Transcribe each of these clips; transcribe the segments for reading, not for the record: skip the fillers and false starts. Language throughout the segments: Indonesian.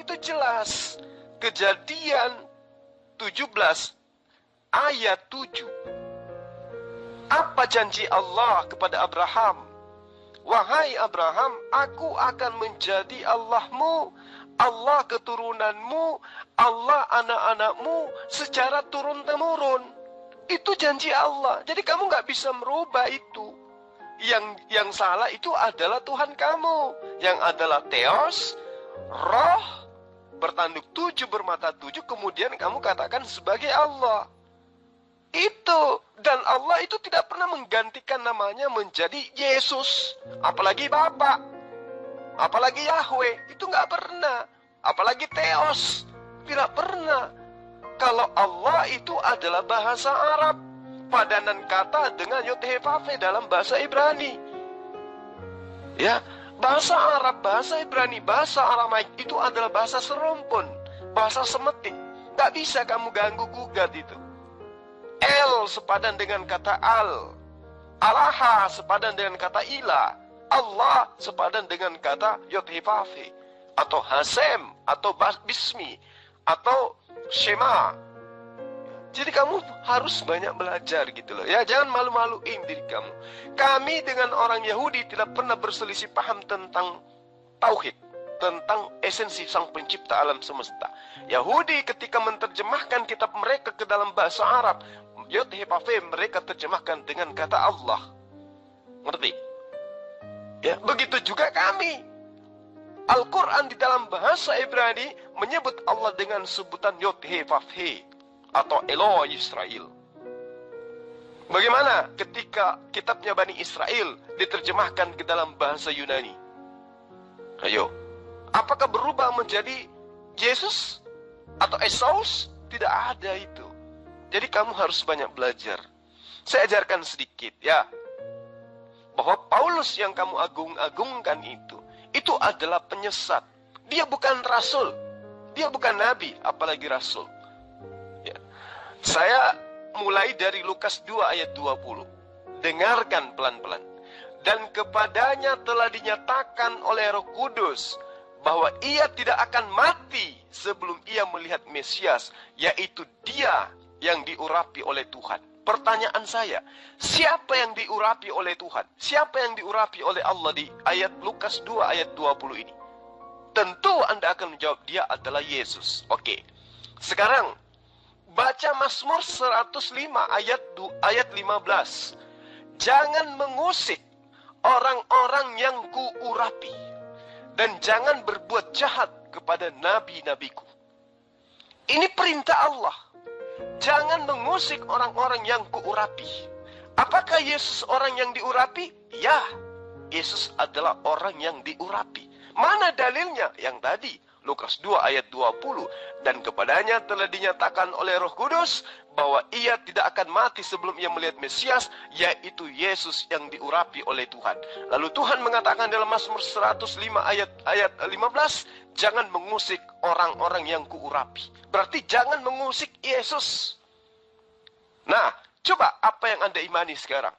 itu jelas. Kejadian 17 ayat 7. Apa janji Allah kepada Abraham? Wahai Abraham, aku akan menjadi Allahmu, Allah keturunanmu, Allah anak-anakmu secara turun-temurun. Itu janji Allah. Jadi kamu nggak bisa merubah itu. Yang salah itu adalah Tuhan kamu, yang adalah Theos, Roh, bertanduk 7, bermata 7, kemudian kamu katakan sebagai Allah. Itu. Dan Allah itu tidak pernah menggantikan namanya menjadi Yesus. Apalagi Bapa. Apalagi Yahweh. Itu nggak pernah. Apalagi Theos. Tidak pernah. Kalau Allah itu adalah bahasa Arab. Padanan kata dengan Yod-Heh-Vav-He dalam bahasa Ibrani. Ya, bahasa Arab, bahasa Ibrani, bahasa Aramaik itu adalah bahasa serumpun. Bahasa semetik. Nggak bisa kamu ganggu-gugat itu. El sepadan dengan kata al. Alaha sepadan dengan kata ilah. Allah sepadan dengan kata Yod-Heh-Vav-He. Atau Hasem, atau Bismi, atau Shema. Jadi kamu harus banyak belajar gitu loh. Ya, jangan malu-maluin diri kamu. Kami dengan orang Yahudi tidak pernah berselisih paham tentang tauhid, tentang esensi sang pencipta alam semesta. Yahudi ketika menerjemahkan kitab mereka ke dalam bahasa Arab, Yod-Heh-Vav-He mereka terjemahkan dengan kata Allah. Ngerti? Ya, begitu juga kami. Al-Quran di dalam bahasa Ibrani menyebut Allah dengan sebutan Yod-Heh-Vav-He atau Elo Yisrael. Bagaimana ketika kitabnya Bani Israel diterjemahkan ke dalam bahasa Yunani? Ayo, apakah berubah menjadi Yesus atau Esaus? Tidak ada itu. Jadi kamu harus banyak belajar. Saya ajarkan sedikit ya, bahwa Paulus yang kamu agung-agungkan itu adalah penyesat. Dia bukan rasul, dia bukan nabi, apalagi rasul. Ya. Saya mulai dari Lukas 2 ayat 20. Dengarkan pelan-pelan. Dan kepadanya telah dinyatakan oleh Roh Kudus bahwa ia tidak akan mati sebelum ia melihat Mesias, yaitu dia yang diurapi oleh Tuhan. Pertanyaan saya, siapa yang diurapi oleh Tuhan? Siapa yang diurapi oleh Allah di ayat Lukas 2 ayat 20 ini? Tentu Anda akan menjawab, dia adalah Yesus. Oke. Sekarang baca Mazmur 105 ayat 15. Jangan mengusik orang-orang yang kuurapi, dan jangan berbuat jahat kepada nabi-nabiku. Ini perintah Allah. Jangan mengusik orang-orang yang kuurapi. Apakah Yesus orang yang diurapi? Ya, Yesus adalah orang yang diurapi. Mana dalilnya? Yang tadi, Lukas 2 ayat 20. Dan kepadanya telah dinyatakan oleh Roh Kudus bahwa ia tidak akan mati sebelum ia melihat Mesias, yaitu Yesus yang diurapi oleh Tuhan. Lalu Tuhan mengatakan dalam Mazmur 105 ayat 15, jangan mengusik orang-orang yang kuurapi. Berarti jangan mengusik Yesus. Nah, coba apa yang Anda imani sekarang?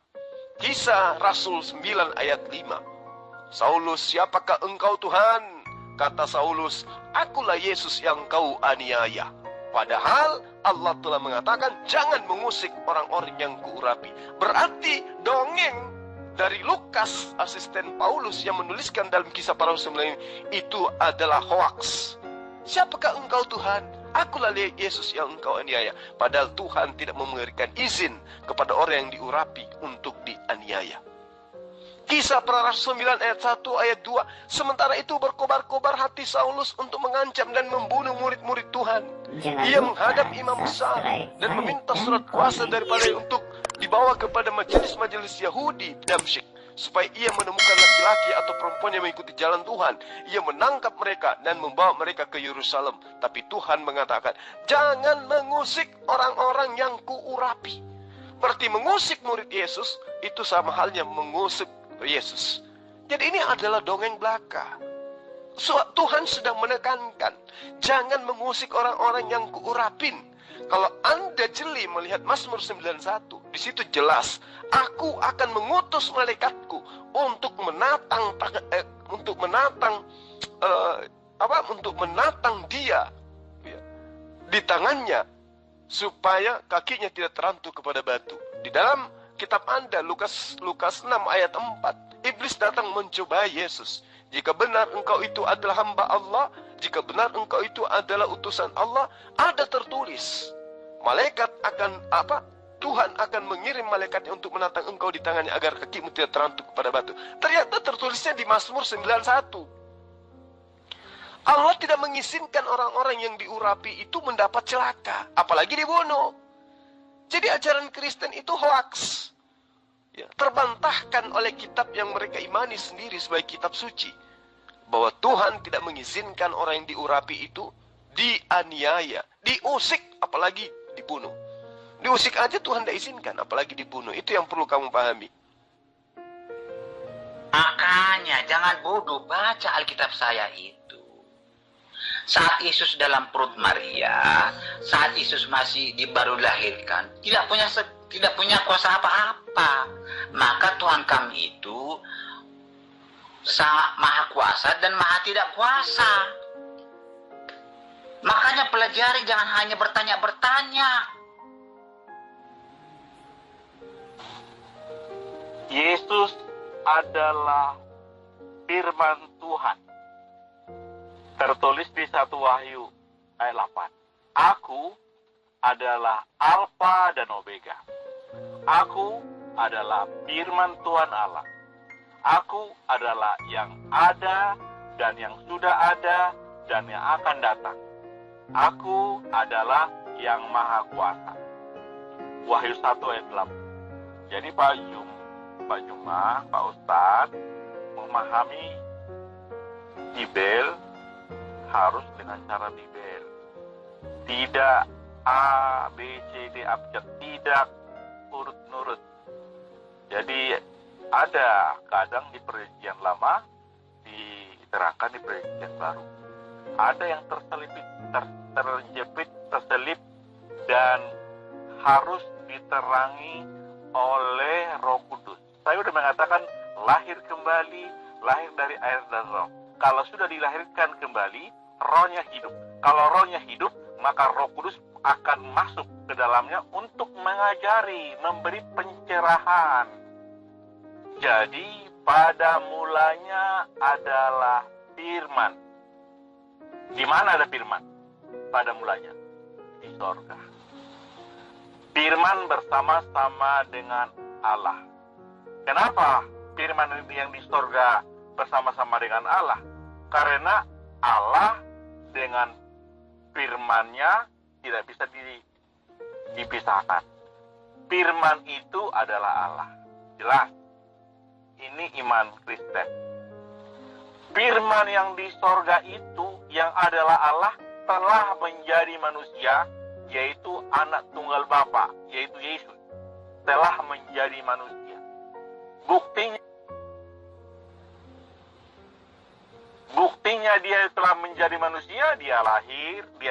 Kisah Rasul 9 ayat 5. Saulus, siapakah engkau Tuhan? Kata Saulus, akulah Yesus yang kau aniaya. Padahal Allah telah mengatakan jangan mengusik orang-orang yang kuurapi. Berarti dongeng dari Lukas, asisten Paulus yang menuliskan dalam Kisah Para Rasul ini, itu adalah hoaks. Siapakah engkau Tuhan? Akulah Yesus yang engkau aniaya. Padahal Tuhan tidak memberikan izin kepada orang yang diurapi untuk dianiaya. Kisah Para Rasul 9 ayat 1 ayat 2. Sementara itu berkobar-kobar hati Saulus untuk mengancam dan membunuh murid-murid Tuhan. Ia menghadap imam besar dan meminta surat kuasa daripada untuk dibawa kepada majelis-majelis Yahudi Damsyik, supaya ia menemukan laki-laki atau perempuan yang mengikuti jalan Tuhan. Ia menangkap mereka dan membawa mereka ke Yerusalem. Tapi Tuhan mengatakan, jangan mengusik orang-orang yang kuurapi. Berarti mengusik murid Yesus itu sama halnya mengusik Yesus. Jadi ini adalah dongeng belaka. Tuhan sedang menekankan, jangan mengusik orang-orang yang kuurapin. Kalau Anda jeli melihat Mazmur 91, di situ jelas, aku akan mengutus malaikatku untuk menatang untuk menatang dia, ya, di tangannya, supaya kakinya tidak terantuk kepada batu. Di dalam kitab Anda, Lukas 6 ayat 4, iblis datang mencobai Yesus. Jika benar engkau itu adalah hamba Allah, jika benar engkau itu adalah utusan Allah, ada tertulis, malaikat akan Tuhan akan mengirim malaikatnya untuk menatang engkau di tangannya agar kakimu tidak terantuk kepada batu. Ternyata tertulisnya di Mazmur 91. Allah tidak mengizinkan orang-orang yang diurapi itu mendapat celaka, apalagi dibunuh. Jadi ajaran Kristen itu hoaks, ya, terbantahkan oleh kitab yang mereka imani sendiri sebagai kitab suci, bahwa Tuhan tidak mengizinkan orang yang diurapi itu dianiaya, diusik, apalagi dibunuh. Diusik aja Tuhan tidak izinkan, apalagi dibunuh. Itu yang perlu kamu pahami. Makanya jangan bodoh, baca Alkitab saya itu. Saat Yesus dalam perut Maria, saat Yesus masih baru dilahirkan, tidak punya kuasa apa-apa. Maka Tuhan kami itu maha kuasa dan maha tidak kuasa. Makanya pelajari, jangan hanya bertanya-bertanya. Yesus adalah firman Tuhan. Tertulis di 1 Wahyu ayat 8. Aku adalah Alfa dan Omega. Aku adalah firman Tuhan Allah. Aku adalah yang ada dan yang sudah ada dan yang akan datang. Aku adalah yang maha kuasa. Wahyu 1 ayat 8. Jadi Pak Juma, Pak Ustadz, memahami Bibel harus dengan cara Bibel. Tidak A, B, C, D, abjad. Tidak urut-nurut. Jadi ada kadang di perjanjian lama diterangkan di perjanjian baru. Ada yang terselip dan harus diterangi oleh Roh Kudus. Saya sudah mengatakan lahir kembali, lahir dari air dan roh. Kalau sudah dilahirkan kembali, rohnya hidup. Kalau rohnya hidup, maka Roh Kudus akan masuk ke dalamnya untuk mengajari, memberi pencerahan. Jadi pada mulanya adalah firman. Di mana ada firman? Pada mulanya di sorga. Firman bersama-sama dengan Allah. Kenapa firman yang di sorga bersama-sama dengan Allah? Karena Allah dengan firman-Nya tidak bisa dipisahkan. Firman itu adalah Allah. Jelas. Ini iman Kristen. Firman yang di sorga itu, yang adalah Allah, telah menjadi manusia, yaitu anak tunggal Bapa, yaitu Yesus. Telah menjadi manusia. Buktinya dia telah menjadi manusia, dia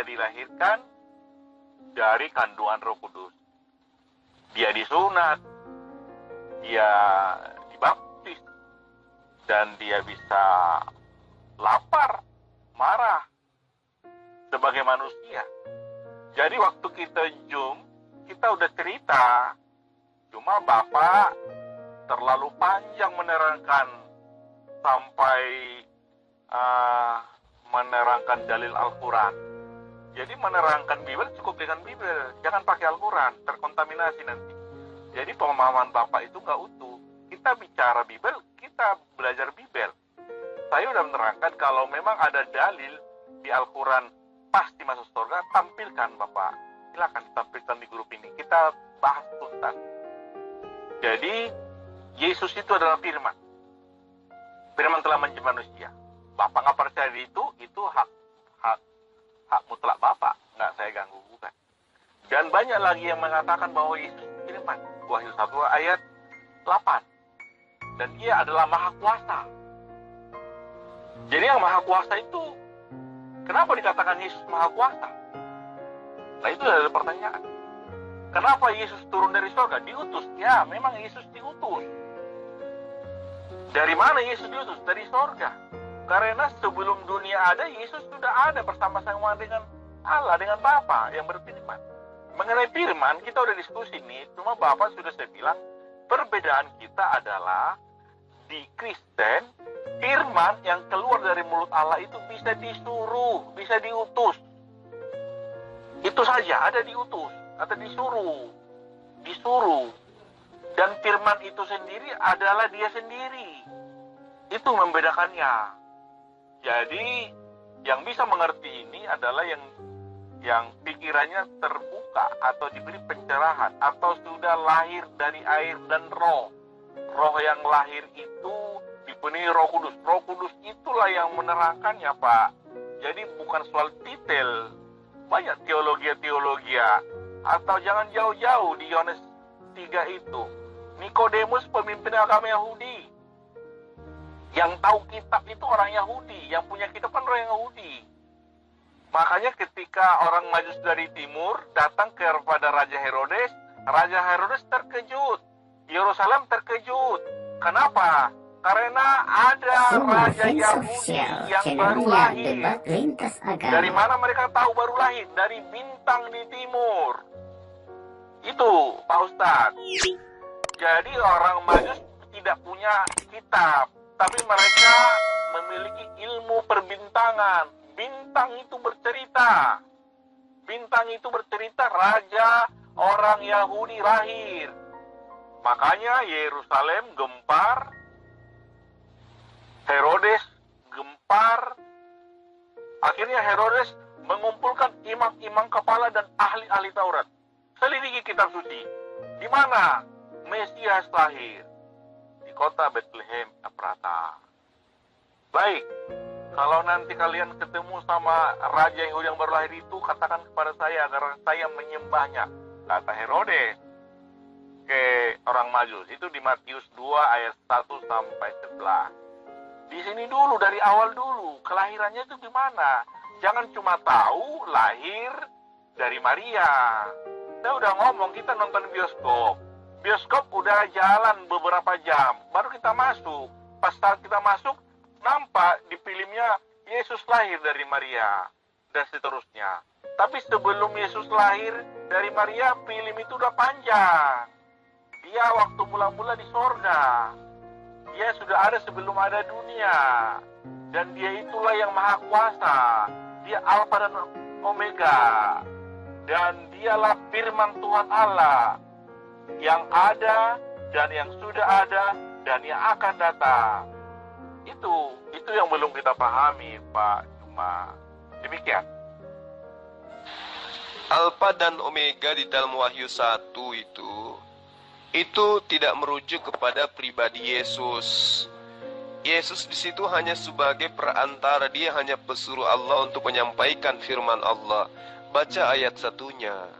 dilahirkan dari kandungan Roh Kudus. Dia disunat, dia dibaptis, dan dia bisa lapar, marah sebagai manusia. Jadi waktu kita kita udah cerita, cuma Bapak terlalu panjang menerangkan sampai menerangkan dalil Al-Quran. Jadi menerangkan Bibel cukup dengan Bibel, jangan pakai Al-Quran, terkontaminasi nanti. Jadi pemahaman Bapak itu nggak utuh. Kita bicara Bibel, kita belajar Bibel. Saya udah menerangkan kalau memang ada dalil di Al-Quran pasti masuk surga, tampilkan Bapak. Silakan tampilkan di grup ini. Kita bahas tuntas. Jadi Yesus itu adalah firman. Firman telah menjadi manusia. Bapak nggak percaya itu hak mutlak Bapak. Nggak saya ganggu bukan. Dan banyak lagi yang mengatakan bahwa Yesus firman. Wahyu 1 ayat 8. Dan dia adalah maha kuasa. Jadi yang maha kuasa itu, kenapa dikatakan Yesus maha kuasa? Nah itu adalah pertanyaan. Kenapa Yesus turun dari surga? Diutus. Ya, memang Yesus diutus. Dari mana Yesus diutus? Dari surga. Karena sebelum dunia ada, Yesus sudah ada bersama-sama dengan Allah, dengan Bapa yang berfirman. Mengenai firman, kita udah diskusi nih, cuma Bapak sudah saya bilang, perbedaan kita adalah di Kristen, firman yang keluar dari mulut Allah itu bisa disuruh, bisa diutus. Itu saja, ada diutus, atau disuruh. Dan firman itu sendiri adalah dia sendiri. Itu membedakannya. Jadi yang bisa mengerti ini adalah yang pikirannya terbuka atau diberi pencerahan atau sudah lahir dari air dan roh. Roh yang lahir itu dipenuhi Roh Kudus. Roh Kudus itulah yang menerangkannya, Pak. Jadi bukan soal titel. Banyak teologi atau jangan jauh-jauh di Yohanes 3 itu. Nikodemus pemimpin agama Yahudi. Yang tahu kitab itu orang Yahudi, yang punya kitab kan orang Yahudi. Makanya ketika orang Majus dari timur datang kepada Raja Herodes terkejut. Yerusalem terkejut. Kenapa? Karena ada Raja Yahudi yang baru lahir. Dari mana mereka tahu baru lahir? Dari bintang di timur. Itu, Pak Ustadz. Jadi orang Majus tidak punya kitab. Tapi mereka memiliki ilmu perbintangan. Bintang itu bercerita. Raja orang Yahudi lahir. Makanya Yerusalem gempar. Herodes gempar. Akhirnya Herodes mengumpulkan imam-imam kepala dan ahli-ahli Taurat. Selidiki kitab suci. Di mana Mesias lahir? Di kota Bethlehem Efrata. Baik, kalau nanti kalian ketemu sama Raja Yahudi yang baru lahir itu, katakan kepada saya agar saya menyembahnya, kata Herodes ke orang Majus. Itu di Matius 2 ayat 1 sampai 11. Di sini dulu, dari awal dulu, kelahirannya itu gimana? Jangan cuma tahu lahir dari Maria. Saya udah ngomong, kita nonton bioskop. Bioskop udah jalan beberapa jam, baru kita masuk. Pas saat kita masuk, nampak di filmnya Yesus lahir dari Maria, dan seterusnya. Tapi sebelum Yesus lahir dari Maria, film itu udah panjang. Dia waktu mula-mula di sorga. Dia sudah ada sebelum ada dunia. Dan dia itulah yang maha kuasa. Dia Alfa dan Omega. Dan dialah firman Tuhan Allah. Yang ada dan yang sudah ada dan yang akan datang. Itu yang belum kita pahami, Pak. Cuma demikian. Alfa dan Omega di dalam Wahyu 1 itu tidak merujuk kepada pribadi Yesus. Yesus di situ hanya sebagai perantara, dia hanya pesuruh Allah untuk menyampaikan firman Allah. Baca ayat 1-nya.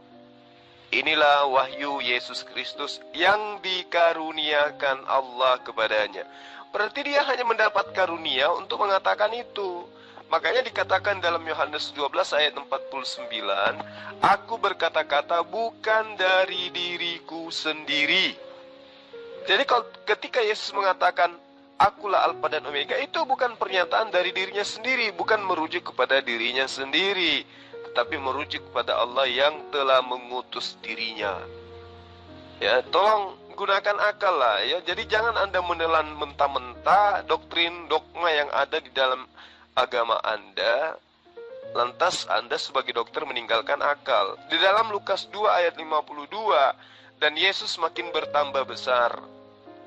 Inilah wahyu Yesus Kristus yang dikaruniakan Allah kepadanya. Berarti dia hanya mendapat karunia untuk mengatakan itu. Makanya dikatakan dalam Yohanes 12 ayat 49, aku berkata-kata bukan dari diriku sendiri. Jadi ketika Yesus mengatakan akulah Alfa dan Omega, itu bukan pernyataan dari dirinya sendiri, bukan merujuk kepada dirinya sendiri, tetapi merujuk kepada Allah yang telah mengutus dirinya. Ya, tolong gunakan akal lah ya. Jadi jangan Anda menelan mentah-mentah doktrin dogma yang ada di dalam agama Anda, lantas Anda sebagai dokter meninggalkan akal. Di dalam Lukas 2 ayat 52, dan Yesus makin bertambah besar.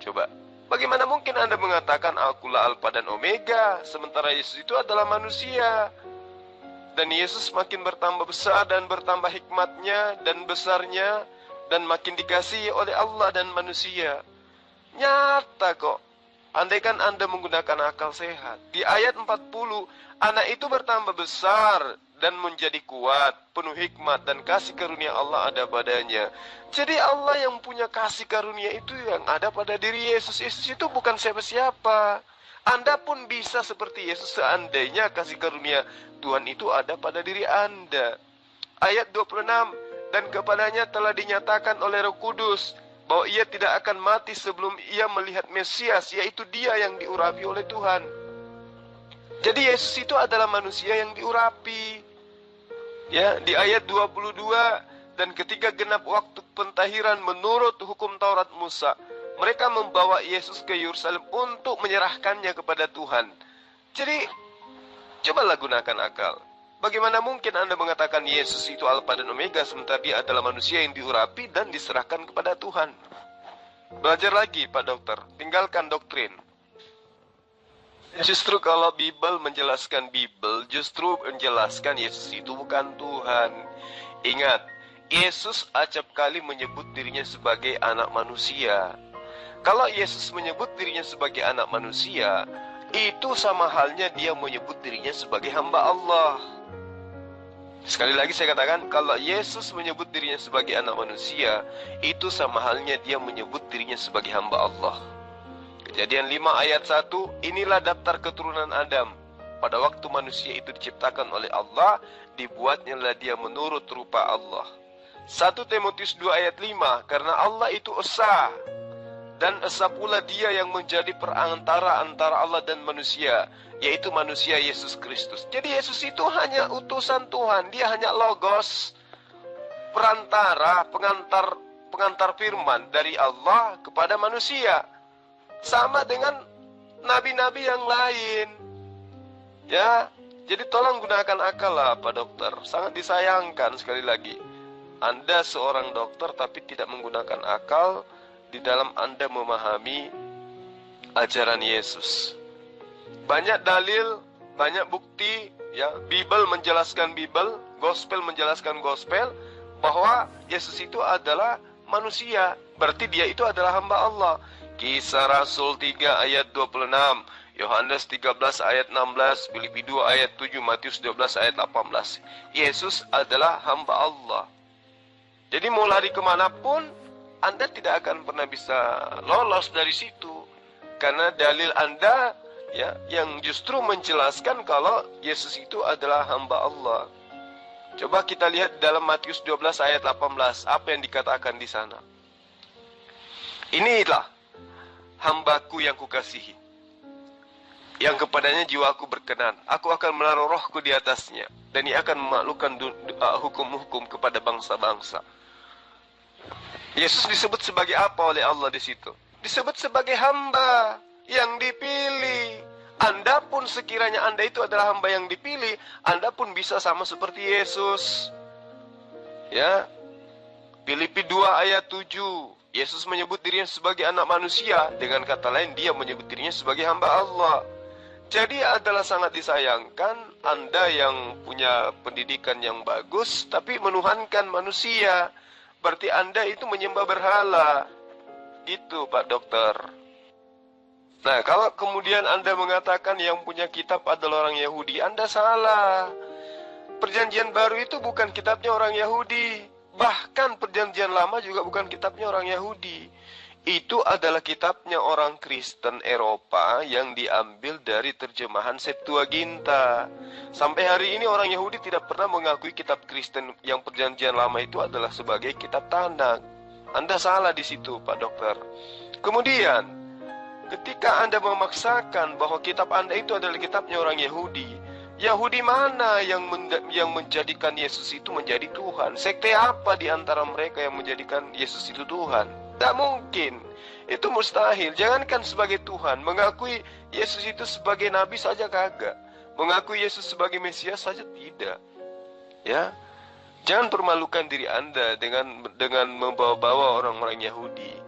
Coba, bagaimana mungkin Anda mengatakan akulah Alfa dan Omega, sementara Yesus itu adalah manusia? Dan Yesus makin bertambah besar dan bertambah hikmatnya dan besarnya, dan makin dikasihi oleh Allah dan manusia. Nyata kok. Andaikan Anda menggunakan akal sehat. Di ayat 40, anak itu bertambah besar dan menjadi kuat, penuh hikmat dan kasih karunia Allah ada padanya. Jadi Allah yang punya kasih karunia itu yang ada pada diri Yesus. Yesus itu bukan siapa-siapa. Anda pun bisa seperti Yesus seandainya kasih karunia Tuhan itu ada pada diri Anda. Ayat 26, dan kepadanya telah dinyatakan oleh Roh Kudus bahwa ia tidak akan mati sebelum ia melihat Mesias, yaitu dia yang diurapi oleh Tuhan. Jadi Yesus itu adalah manusia yang diurapi. Ya, di ayat 22, dan ketika genap waktu pentahiran menurut hukum Taurat Musa, mereka membawa Yesus ke Yerusalem untuk menyerahkannya kepada Tuhan. Jadi, cobalah gunakan akal. Bagaimana mungkin Anda mengatakan Yesus itu Alfa dan Omega, sementara dia adalah manusia yang diurapi dan diserahkan kepada Tuhan? Belajar lagi, Pak Dokter. Tinggalkan doktrin. Justru kalau Bible menjelaskan justru menjelaskan Yesus itu bukan Tuhan. Ingat, Yesus acap kali menyebut dirinya sebagai anak manusia. Kalau Yesus menyebut dirinya sebagai anak manusia, itu sama halnya dia menyebut dirinya sebagai hamba Allah. Sekali lagi saya katakan, kalau Yesus menyebut dirinya sebagai anak manusia, itu sama halnya dia menyebut dirinya sebagai hamba Allah. Kejadian 5 ayat 1, inilah daftar keturunan Adam. Pada waktu manusia itu diciptakan oleh Allah, dibuatnyalah dia menurut rupa Allah. 1 Timotius 2 ayat 5, karena Allah itu esa, dan esa pula dia yang menjadi perantara antara Allah dan manusia, yaitu manusia Yesus Kristus. Jadi Yesus itu hanya utusan Tuhan, dia hanya logos, perantara, pengantar firman dari Allah kepada manusia. Sama dengan nabi-nabi yang lain. Ya, jadi tolong gunakan akal lah Pak Dokter. Sangat disayangkan sekali lagi, Anda seorang dokter tapi tidak menggunakan akal di dalam Anda memahami ajaran Yesus. Banyak dalil, banyak bukti, ya, Bible menjelaskan Bible, Gospel menjelaskan Gospel, bahwa Yesus itu adalah manusia. Berarti dia itu adalah hamba Allah. Kisah Rasul 3 ayat 26, Yohanes 13 ayat 16, Filipi 2 ayat 7, Matius 12 ayat 18. Yesus adalah hamba Allah. Jadi mau lari kemanapun, Anda tidak akan pernah bisa lolos dari situ. Karena dalil Anda, ya, yang justru menjelaskan kalau Yesus itu adalah hamba Allah. Coba kita lihat dalam Matius 12 ayat 18, apa yang dikatakan di sana. Inilah hambaku yang kukasihi, yang kepadanya jiwaku berkenan. Aku akan menaruh rohku di atasnya, dan ia akan memaklukkan hukum-hukum kepada bangsa-bangsa. Yesus disebut sebagai apa oleh Allah di situ? Disebut sebagai hamba yang dipilih. Anda pun sekiranya Anda itu adalah hamba yang dipilih, Anda pun bisa sama seperti Yesus. Ya, Filipi 2 ayat 7. Yesus menyebut dirinya sebagai anak manusia. Dengan kata lain, dia menyebut dirinya sebagai hamba Allah. Jadi adalah sangat disayangkan Anda yang punya pendidikan yang bagus, tapi menuhankan manusia. Berarti Anda itu menyembah berhala. Gitu Pak Dokter. Nah, kalau kemudian Anda mengatakan yang punya kitab adalah orang Yahudi, Anda salah. Perjanjian baru itu bukan kitabnya orang Yahudi. Bahkan perjanjian lama juga bukan kitabnya orang Yahudi. Itu adalah kitabnya orang Kristen Eropa yang diambil dari terjemahan Septuaginta. Sampai hari ini orang Yahudi tidak pernah mengakui kitab Kristen yang perjanjian lama itu adalah sebagai kitab Tanakh. Anda salah di situ Pak Dokter. Kemudian, ketika Anda memaksakan bahwa kitab Anda itu adalah kitabnya orang Yahudi, Yahudi mana yang menjadikan Yesus itu menjadi Tuhan? Sekte apa di antara mereka yang menjadikan Yesus itu Tuhan? Tidak mungkin. Itu mustahil. Jangankan sebagai Tuhan, mengakui Yesus itu sebagai Nabi saja kagak. Mengakui Yesus sebagai Mesias saja tidak. Ya, jangan permalukan diri Anda dengan membawa-bawa orang-orang Yahudi.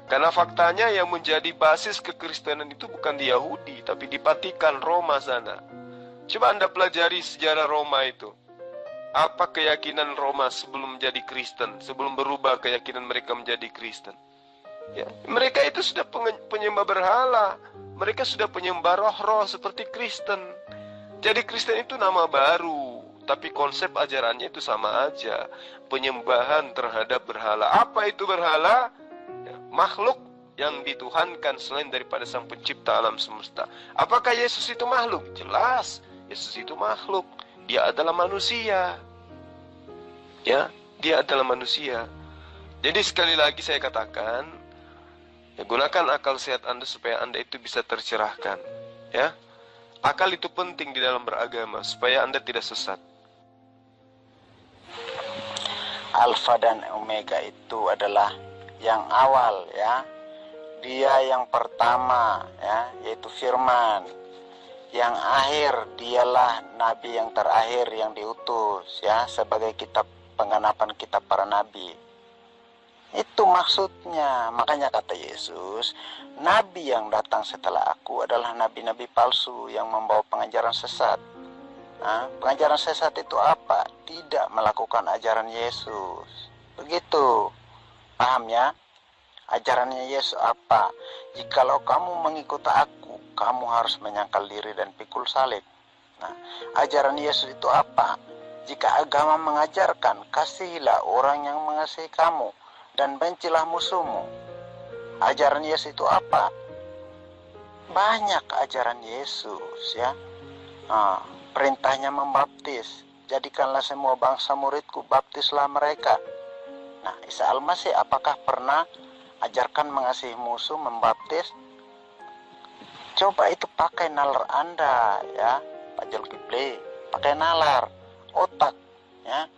Karena faktanya yang menjadi basis kekristenan itu bukan di Yahudi, tapi di Vatikan Roma sana. Coba Anda pelajari sejarah Roma itu. Apa keyakinan Roma sebelum menjadi Kristen, sebelum berubah keyakinan mereka menjadi Kristen? Ya, mereka itu sudah penyembah berhala. Mereka sudah penyembah roh-roh seperti Kristen. Jadi Kristen itu nama baru, tapi konsep ajarannya itu sama aja. Penyembahan terhadap berhala. Apa itu berhala? Ya, makhluk yang dituhankan selain daripada Sang Pencipta alam semesta. Apakah Yesus itu makhluk? Jelas. Yesus itu makhluk. Dia adalah manusia. Ya, dia adalah manusia. Jadi sekali lagi saya katakan, ya, gunakan akal sehat Anda supaya Anda itu bisa tercerahkan. Ya, Akal itu penting di dalam beragama supaya Anda tidak sesat. Alfa dan Omega itu adalah yang awal, ya. Dia yang pertama, ya, yaitu firman. Yang akhir dialah nabi yang terakhir yang diutus, ya, sebagai kitab penggenapan kitab para nabi. Itu maksudnya. Makanya kata Yesus, nabi yang datang setelah aku adalah nabi-nabi palsu yang membawa pengajaran sesat. Nah, pengajaran sesat itu apa? Tidak melakukan ajaran Yesus. Begitu. Paham ya? Ajarannya Yesus apa? Jikalau kamu mengikuti aku, kamu harus menyangkal diri dan pikul salib. Nah, ajaran Yesus itu apa? Jika agama mengajarkan, kasihilah orang yang mengasihi kamu dan bencilah musuhmu. Ajaran Yesus itu apa? Banyak ajaran Yesus, ya. Perintahnya membaptis. Jadikanlah semua bangsa muridku, baptislah mereka. Nah, Isa Al-Masih apakah pernah ajarkan mengasihi musuh, membaptis? Coba itu pakai nalar Anda, ya, Pak Zulkifli. Pakai nalar, otak, ya.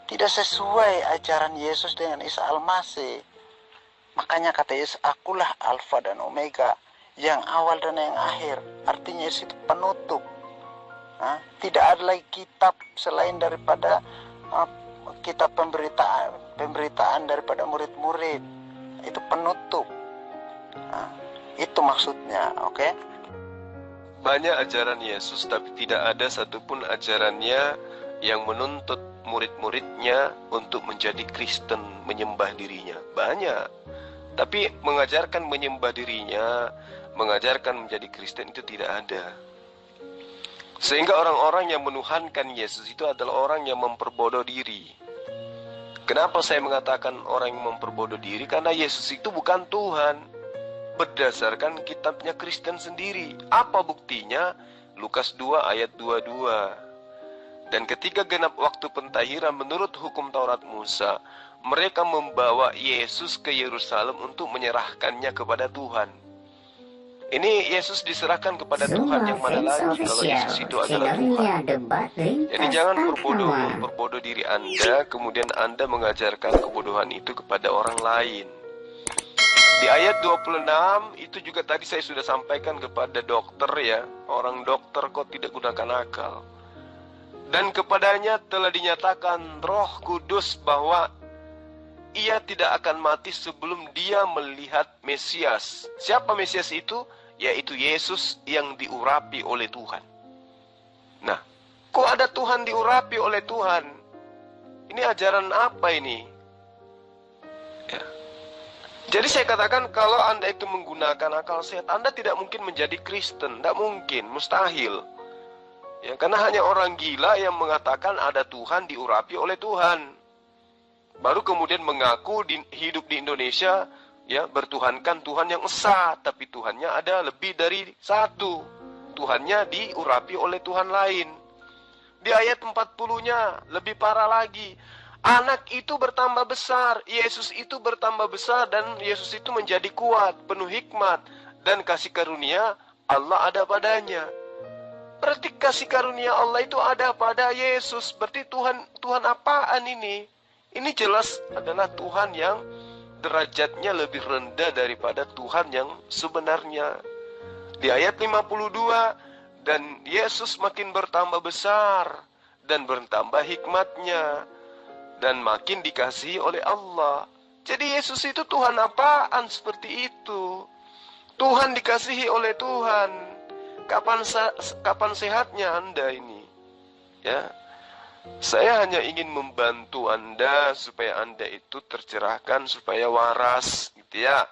Tidak sesuai ajaran Yesus dengan Isa Al-Masih. Makanya kata Yesus, akulah Alfa dan Omega, yang awal dan yang akhir. Artinya Yesus itu penutup. Tidak ada lagi kitab selain daripada kitab pemberitaan daripada murid-murid. Itu penutup. Itu maksudnya, oke? Banyak ajaran Yesus, tapi tidak ada satupun ajarannya yang menuntut murid-muridnya untuk menjadi Kristen, menyembah dirinya. Banyak. Tapi mengajarkan menyembah dirinya, mengajarkan menjadi Kristen itu tidak ada. Sehingga orang-orang yang menuhankan Yesus itu adalah orang yang memperbodoh diri. Kenapa saya mengatakan orang yang memperbodoh diri? Karena Yesus itu bukan Tuhan. Berdasarkan kitabnya Kristen sendiri. Apa buktinya? Lukas 2 ayat 22. Dan ketika genap waktu pentahiran menurut hukum Taurat Musa, mereka membawa Yesus ke Yerusalem untuk menyerahkannya kepada Tuhan. Ini Yesus diserahkan kepada Tuhan yang mana lagi kalau Yesus itu adalah Tuhan. Jadi jangan perbodoh diri Anda, kemudian Anda mengajarkan kebodohan itu kepada orang lain. Di ayat 26 itu juga tadi saya sudah sampaikan kepada dokter, ya. Orang dokter kok tidak gunakan akal. Dan kepadanya telah dinyatakan Roh Kudus bahwa ia tidak akan mati sebelum dia melihat Mesias. Siapa Mesias itu? Yaitu Yesus yang diurapi oleh Tuhan. Nah, kok ada Tuhan diurapi oleh Tuhan? Ini ajaran apa ini? Ya. Jadi saya katakan kalau Anda itu menggunakan akal sehat, Anda tidak mungkin menjadi Kristen. Tidak mungkin, mustahil. Ya, karena hanya orang gila yang mengatakan ada Tuhan diurapi oleh Tuhan. Baru kemudian mengaku hidup di Indonesia, ya, bertuhankan Tuhan yang esa, tapi Tuhannya ada lebih dari satu. Tuhannya diurapi oleh Tuhan lain. Di ayat 40-nya lebih parah lagi. Anak itu bertambah besar, Yesus itu bertambah besar, dan Yesus itu menjadi kuat, penuh hikmat, dan kasih karunia Allah ada padanya. Berarti kasih karunia Allah itu ada pada Yesus. Berarti Tuhan apaan ini? Ini jelas adalah Tuhan yang derajatnya lebih rendah daripada Tuhan yang sebenarnya. Di ayat 52, dan Yesus makin bertambah besar dan bertambah hikmatnya dan makin dikasihi oleh Allah. Jadi Yesus itu Tuhan apaan seperti itu? Tuhan dikasihi oleh Tuhan. Kapan sehatnya Anda ini? Ya. Saya hanya ingin membantu Anda supaya Anda itu tercerahkan, supaya waras, gitu ya.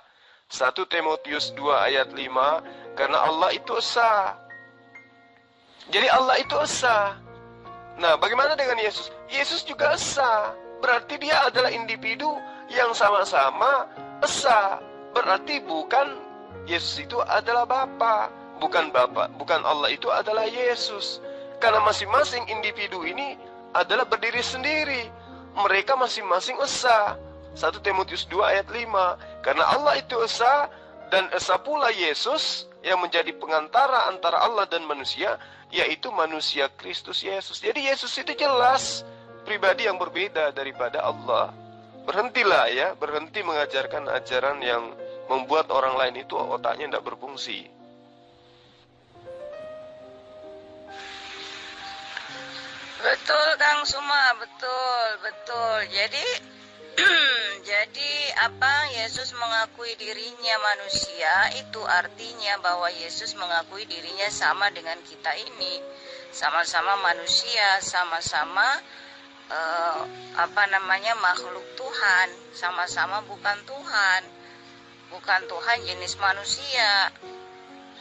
1 Timotius 2 ayat 5, karena Allah itu esa. Jadi Allah itu esa. Nah, bagaimana dengan Yesus? Yesus juga esa. Berarti dia adalah individu yang sama-sama esa. Berarti bukan Yesus itu adalah Bapa, bukan Allah itu adalah Yesus. Karena masing-masing individu ini adalah berdiri sendiri. Mereka masing-masing esa. 1 Timotius 2 ayat 5. Karena Allah itu esa, dan esa pula Yesus, yang menjadi pengantara antara Allah dan manusia, yaitu manusia Kristus Yesus. Jadi Yesus itu jelas pribadi yang berbeda daripada Allah. Berhentilah ya, berhenti mengajarkan ajaran yang membuat orang lain itu otaknya tidak berfungsi. Betul Kang Suma, betul. Jadi jadi apa Yesus mengakui dirinya manusia itu artinya bahwa Yesus mengakui dirinya sama dengan kita ini, sama-sama manusia, sama-sama makhluk Tuhan, sama-sama bukan Tuhan jenis manusia,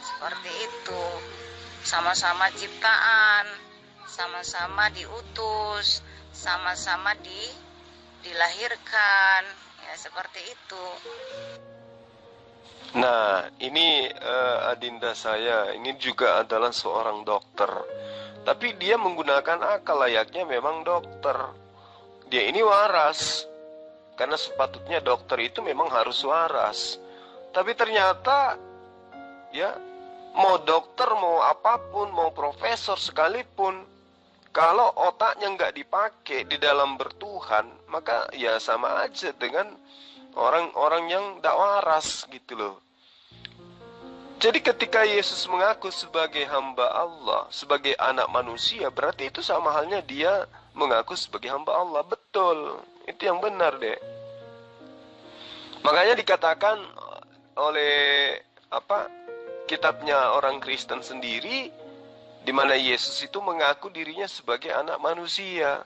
seperti itu, sama-sama ciptaan, sama-sama diutus, sama-sama dilahirkan, ya seperti itu. Nah, ini adinda saya, ini juga adalah seorang dokter. Tapi dia menggunakan akal, layaknya memang dokter. Dia ini waras, karena sepatutnya dokter itu memang harus waras. Tapi ternyata, ya, mau dokter, mau apapun, mau profesor sekalipun, kalau otaknya nggak dipakai di dalam bertuhan, maka ya sama aja dengan orang-orang yang tidak waras gitu loh. Jadi ketika Yesus mengaku sebagai hamba Allah, sebagai anak manusia, berarti itu sama halnya dia mengaku sebagai hamba Allah. Betul, itu yang benar deh. Makanya dikatakan oleh kitabnya orang Kristen sendiri, di mana Yesus itu mengaku dirinya sebagai anak manusia.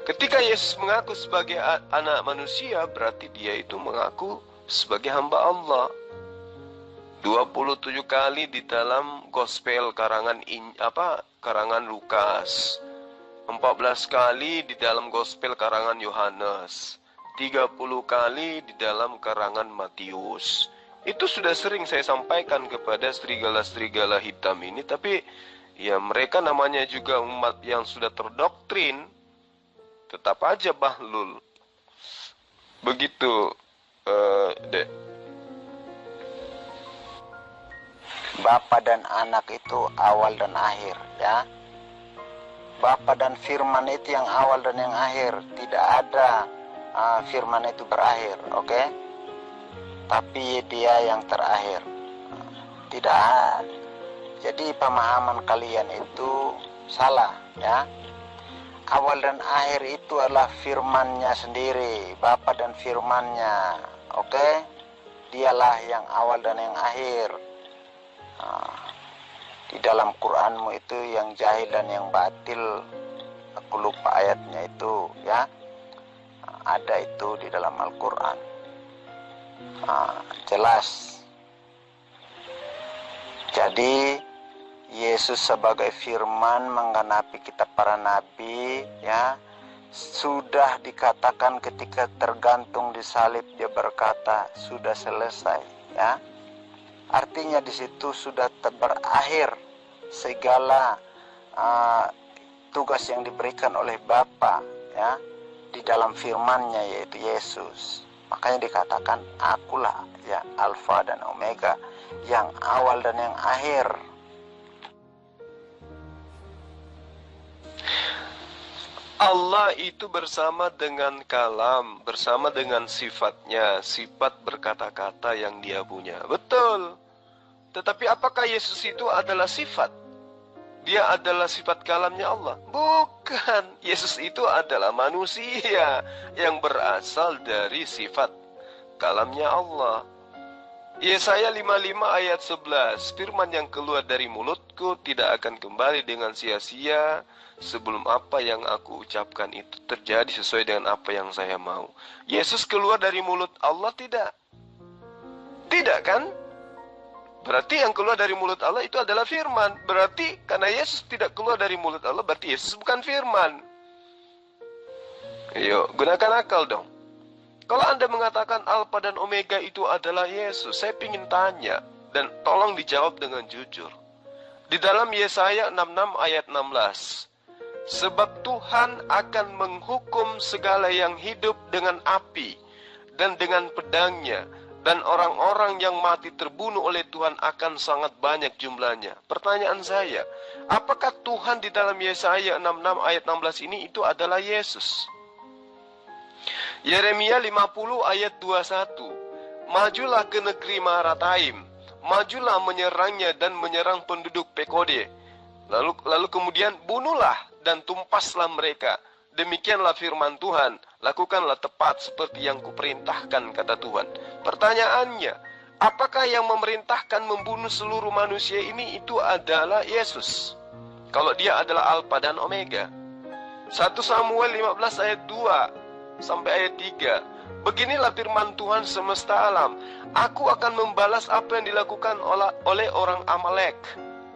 Ketika Yesus mengaku sebagai anak manusia, berarti dia itu mengaku sebagai hamba Allah. 27 kali di dalam gospel karangan Lukas, 14 kali di dalam gospel karangan Yohanes, 30 kali di dalam karangan Matius. Itu sudah sering saya sampaikan kepada serigala-serigala hitam ini, tapi ya mereka namanya juga umat yang sudah terdoktrin, tetap aja bahlul. Begitu, Dek. Bapa dan anak itu awal dan akhir, ya. Bapa dan firman itu yang awal dan yang akhir. Tidak ada firman itu berakhir, oke? Tapi dia yang terakhir. Tidak. Jadi pemahaman kalian itu salah, ya. Awal dan akhir itu adalah firman-Nya sendiri, Bapa dan firman-Nya, oke? Dialah yang awal dan yang akhir. Di dalam Quranmu itu yang jahil dan yang batil, aku lupa ayatnya itu, ya. Ada itu di dalam Al-Quran. Jelas. Jadi Yesus sebagai firman menggenapi kitab para nabi, ya. Sudah dikatakan ketika tergantung di salib, dia berkata sudah selesai, ya. Artinya di situ sudah berakhir segala tugas yang diberikan oleh Bapa, ya, di dalam firman-Nya yaitu Yesus. Makanya dikatakan akulah ya Alfa dan Omega, yang awal dan yang akhir. Allah itu bersama dengan kalam, bersama dengan sifatnya, sifat berkata-kata yang dia punya. Betul. Tetapi apakah Yesus itu adalah sifat? Dia adalah sifat kalamnya Allah? Bukan. Yesus itu adalah manusia yang berasal dari sifat kalamnya Allah. Yesaya 55 ayat 11, firman yang keluar dari mulutku tidak akan kembali dengan sia-sia sebelum apa yang aku ucapkan itu terjadi sesuai dengan apa yang saya mau. Yesus keluar dari mulut Allah tidak? Tidak kan? Berarti yang keluar dari mulut Allah itu adalah firman. Berarti karena Yesus tidak keluar dari mulut Allah, berarti Yesus bukan firman. Ayo, gunakan akal dong. Kalau Anda mengatakan Alfa dan Omega itu adalah Yesus, saya ingin tanya, dan tolong dijawab dengan jujur. Di dalam Yesaya 66 ayat 16, sebab Tuhan akan menghukum segala yang hidup dengan api, dan dengan pedangnya, Dan orang-orang yang mati terbunuh oleh Tuhan akan sangat banyak jumlahnya. Pertanyaan saya, apakah Tuhan di dalam Yesaya 66 ayat 16 ini itu adalah Yesus? Yeremia 50 ayat 21. Majulah ke negeri Maharataim, majulah menyerangnya dan menyerang penduduk Pekode. Lalu kemudian bunuhlah dan tumpaslah mereka. Demikianlah firman Tuhan, lakukanlah tepat seperti yang kuperintahkan, kata Tuhan. Pertanyaannya, apakah yang memerintahkan membunuh seluruh manusia ini itu adalah Yesus? Kalau dia adalah Alfa dan Omega. 1 Samuel 15 ayat 2 sampai ayat 3. Beginilah firman Tuhan semesta alam. Aku akan membalas apa yang dilakukan oleh orang Amalek.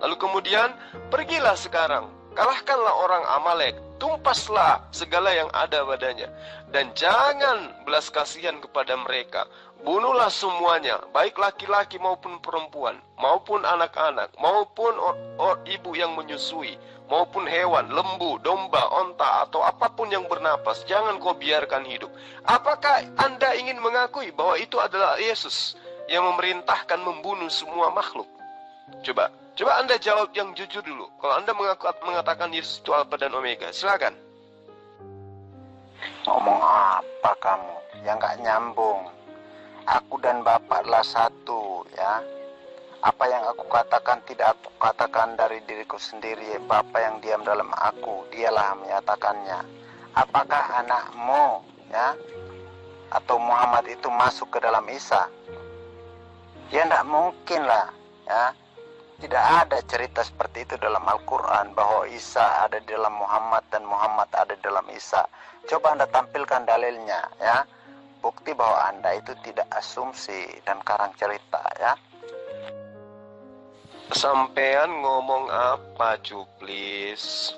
Lalu kemudian, pergilah sekarang, kalahkanlah orang Amalek, tumpaslah segala yang ada padanya, dan jangan belas kasihan kepada mereka. Bunuhlah semuanya, baik laki-laki maupun perempuan, maupun anak-anak, maupun ibu yang menyusui, maupun hewan, lembu, domba, onta, atau apapun yang bernapas. Jangan kau biarkan hidup. Apakah Anda ingin mengakui bahwa itu adalah Yesus yang memerintahkan membunuh semua makhluk? Coba Anda jawab yang jujur dulu. Kalau Anda mengatakan Yesus itu Alfa dan Omega, silakan. Ngomong apa kamu? Yang gak nyambung. Aku dan Bapa adalah satu, ya. Apa yang aku katakan tidak aku katakan dari diriku sendiri. Bapa yang diam dalam aku, dialah menyatakannya. Apakah anakmu, ya, atau Muhammad itu masuk ke dalam Isa? Ya tidak mungkin lah, ya. Tidak ada cerita seperti itu dalam Al-Quran, bahwa Isa ada di dalam Muhammad dan Muhammad ada di dalam Isa. Coba Anda tampilkan dalilnya, ya. Bukti bahwa Anda itu tidak asumsi dan karang cerita, ya. Sampean ngomong apa, Cuplis?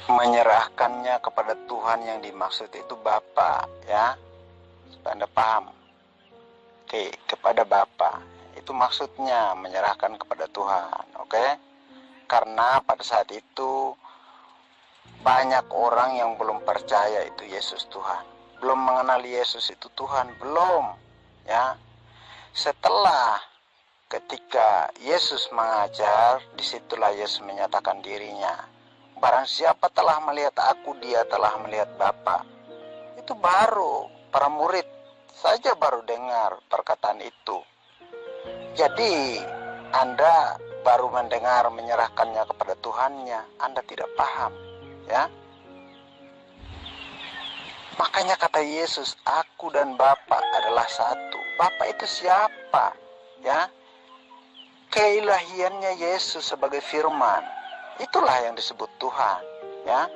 Menyerahkannya kepada Tuhan yang dimaksud itu Bapa, ya. Supaya Anda paham. Oke, kepada Bapa. Itu maksudnya menyerahkan kepada Tuhan, oke? Karena pada saat itu banyak orang yang belum percaya itu Yesus Tuhan. Belum mengenali Yesus itu Tuhan, belum, ya. Setelah ketika Yesus mengajar, disitulah Yesus menyatakan dirinya. Barang siapa telah melihat aku, dia telah melihat Bapa. Itu baru para murid saja baru dengar perkataan itu. Jadi Anda baru mendengar menyerahkannya kepada Tuhannya, Anda tidak paham, ya. Makanya kata Yesus, aku dan Bapa adalah satu. Bapa itu siapa, ya? Keilahiannya Yesus sebagai firman. Itulah yang disebut Tuhan, ya.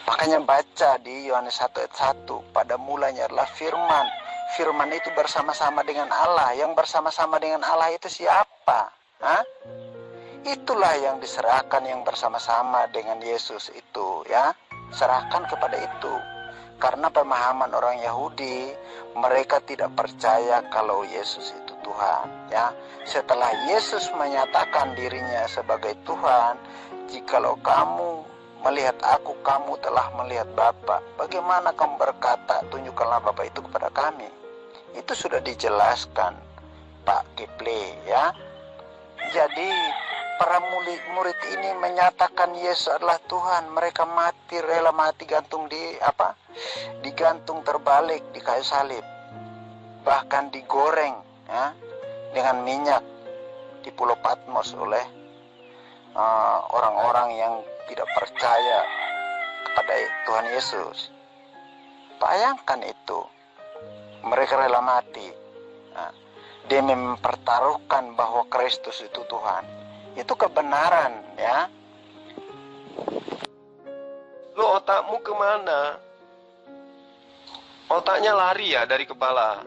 Makanya baca di Yohanes 1 ayat 1, pada mulanya adalah firman. Firman itu bersama-sama dengan Allah. Yang bersama-sama dengan Allah itu siapa? Hah? Itulah yang diserahkan, yang bersama-sama dengan Yesus itu, ya. Serahkan kepada itu. Karena pemahaman orang Yahudi, mereka tidak percaya kalau Yesus itu Tuhan, ya. Setelah Yesus menyatakan dirinya sebagai Tuhan, jikalau kamu melihat aku, kamu telah melihat Bapa. Bagaimana kamu berkata, tunjukkanlah Bapa itu kepada kami? Itu sudah dijelaskan, Pak Kipli, ya. Jadi para murid ini menyatakan Yesus adalah Tuhan. Mereka mati, rela mati gantung digantung terbalik di kayu salib, bahkan digoreng, ya, dengan minyak di Pulau Patmos oleh orang-orang yang tidak percaya kepada Tuhan Yesus. Bayangkan itu, mereka rela mati, nah, demi mempertaruhkan bahwa Kristus itu Tuhan. Itu kebenaran, ya. Lo otakmu kemana? Otaknya lari ya dari kepala.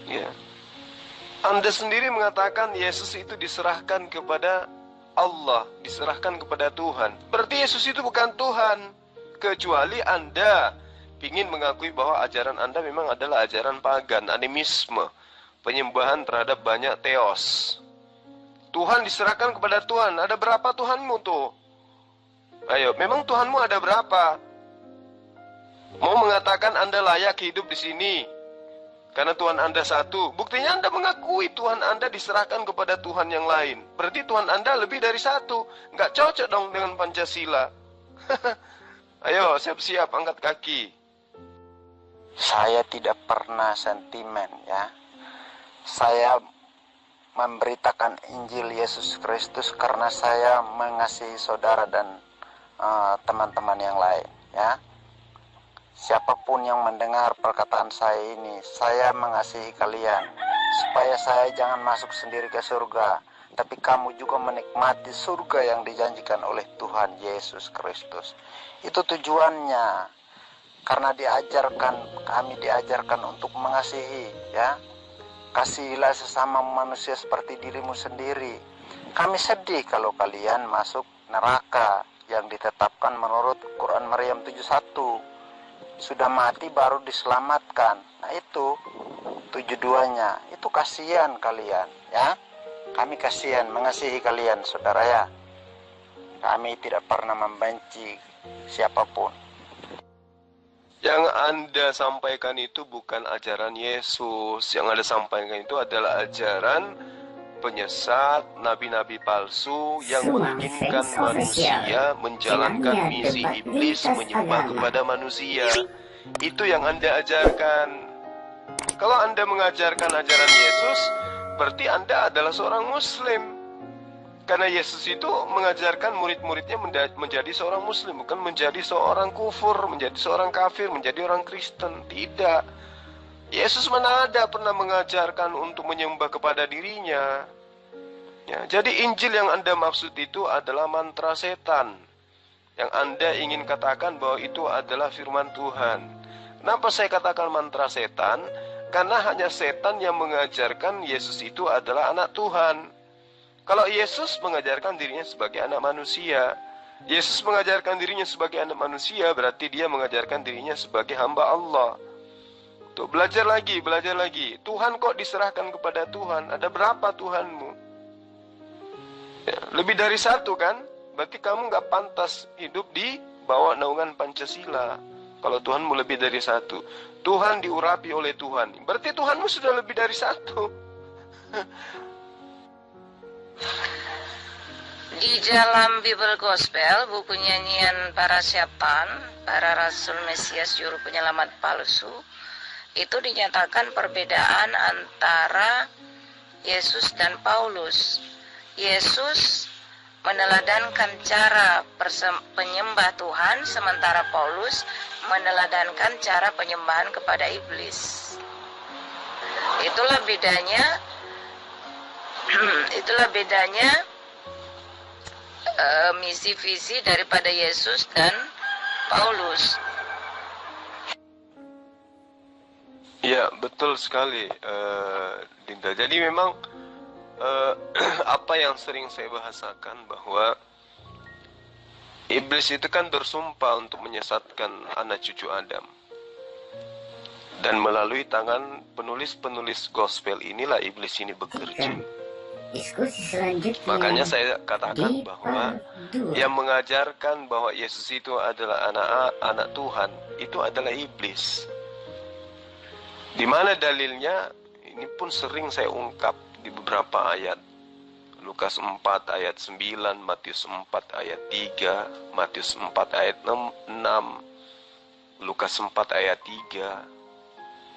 Ya. Anda sendiri mengatakan Yesus itu diserahkan kepada Allah, diserahkan kepada Tuhan. Berarti Yesus itu bukan Tuhan. Kecuali Anda ingin mengakui bahwa ajaran Anda memang adalah ajaran pagan, animisme, penyembahan terhadap banyak teos. Tuhan diserahkan kepada Tuhan. Ada berapa Tuhanmu tuh? Ayo, memang Tuhanmu ada berapa? Mau mengatakan Anda layak hidup di sini karena Tuhan Anda satu. Buktinya Anda mengakui Tuhan Anda diserahkan kepada Tuhan yang lain. Berarti Tuhan Anda lebih dari satu. Nggak cocok dong dengan Pancasila. Ayo, siap-siap, angkat kaki. Saya tidak pernah sentimen ya. Saya memberitakan Injil Yesus Kristus karena saya mengasihi saudara dan teman-teman yang lain ya. Siapapun yang mendengar perkataan saya ini, saya mengasihi kalian supaya saya jangan masuk sendiri ke surga, tapi kamu juga menikmati surga yang dijanjikan oleh Tuhan Yesus Kristus. Itu tujuannya. Karena kami diajarkan untuk mengasihi ya. Kasihilah sesama manusia seperti dirimu sendiri. Kami sedih kalau kalian masuk neraka yang ditetapkan menurut Quran Maryam 71. Sudah mati baru diselamatkan. Nah itu tujuannya. Itu kasihan kalian ya. Kami kasihan mengasihi kalian saudara ya. Kami tidak pernah membenci siapapun. Yang Anda sampaikan itu bukan ajaran Yesus. Yang Anda sampaikan itu adalah ajaran penyesat, nabi-nabi palsu yang menginginkan manusia menjalankan misi iblis menyembah kepada manusia. Itu yang Anda ajarkan. Kalau Anda mengajarkan ajaran Yesus, berarti Anda adalah seorang Muslim. Karena Yesus itu mengajarkan murid-muridnya menjadi seorang Muslim, bukan menjadi seorang kufur, menjadi seorang kafir, menjadi orang Kristen. Tidak. Yesus mana ada pernah mengajarkan untuk menyembah kepada dirinya. Ya, jadi Injil yang Anda maksud itu adalah mantra setan. Yang Anda ingin katakan bahwa itu adalah firman Tuhan. Kenapa saya katakan mantra setan? Karena hanya setan yang mengajarkan Yesus itu adalah anak Tuhan. Kalau Yesus mengajarkan dirinya sebagai anak manusia, Yesus mengajarkan dirinya sebagai anak manusia, berarti dia mengajarkan dirinya sebagai hamba Allah. Tuh, belajar lagi. Tuhan kok diserahkan kepada Tuhan? Ada berapa Tuhanmu? Ya, lebih dari satu kan? Berarti kamu nggak pantas hidup di bawah naungan Pancasila. Kalau Tuhanmu lebih dari satu. Tuhan diurapi oleh Tuhan. Berarti Tuhanmu sudah lebih dari satu. Di dalam Bible Gospel, buku nyanyian para setan, para rasul Mesias juru penyelamat palsu, itu dinyatakan perbedaan antara Yesus dan Paulus. Yesus meneladankan cara penyembah Tuhan, sementara Paulus meneladankan cara penyembahan kepada iblis. Itulah bedanya. Itulah bedanya misi visi daripada Yesus dan Paulus. Ya, betul sekali, Dinda. Jadi memang apa yang sering saya bahasakan bahwa iblis itu kan bersumpah untuk menyesatkan anak cucu Adam. Dan melalui tangan penulis-penulis gospel inilah iblis ini bekerja. Diskusi selanjutnya. Makanya saya katakan bahwa yang mengajarkan bahwa Yesus itu adalah anak Tuhan, itu adalah iblis. Di mana dalilnya? Ini pun sering saya ungkap di beberapa ayat. Lukas 4 ayat 9, Matius 4 ayat 3, Matius 4 ayat 6, Lukas 4 ayat 3,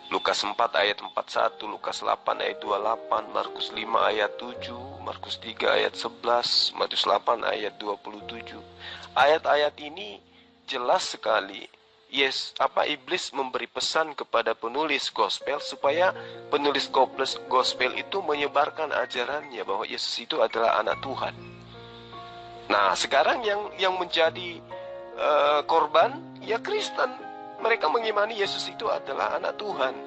Lukas 4 ayat 41, Lukas 8 ayat 28, Markus 5 ayat 7, Markus 3 ayat 11, Matius 8 ayat 27. Ayat-ayat ini jelas sekali iblis memberi pesan kepada penulis gospel supaya penulis gospel itu menyebarkan ajarannya bahwa Yesus itu adalah anak Tuhan. Nah, sekarang yang menjadi korban ya Kristen. Mereka mengimani Yesus itu adalah anak Tuhan.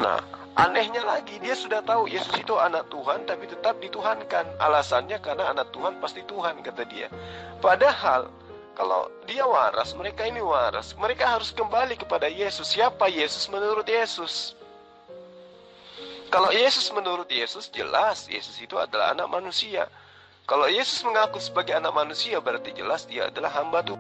Nah, anehnya lagi, dia sudah tahu Yesus itu anak Tuhan, tapi tetap dituhankan. Alasannya karena anak Tuhan pasti Tuhan, kata dia. Padahal, kalau dia waras, mereka ini waras. Mereka harus kembali kepada Yesus. Siapa Yesus menurut Yesus? Kalau Yesus menurut Yesus, jelas Yesus itu adalah anak manusia. Kalau Yesus mengaku sebagai anak manusia, berarti jelas dia adalah hamba Tuhan.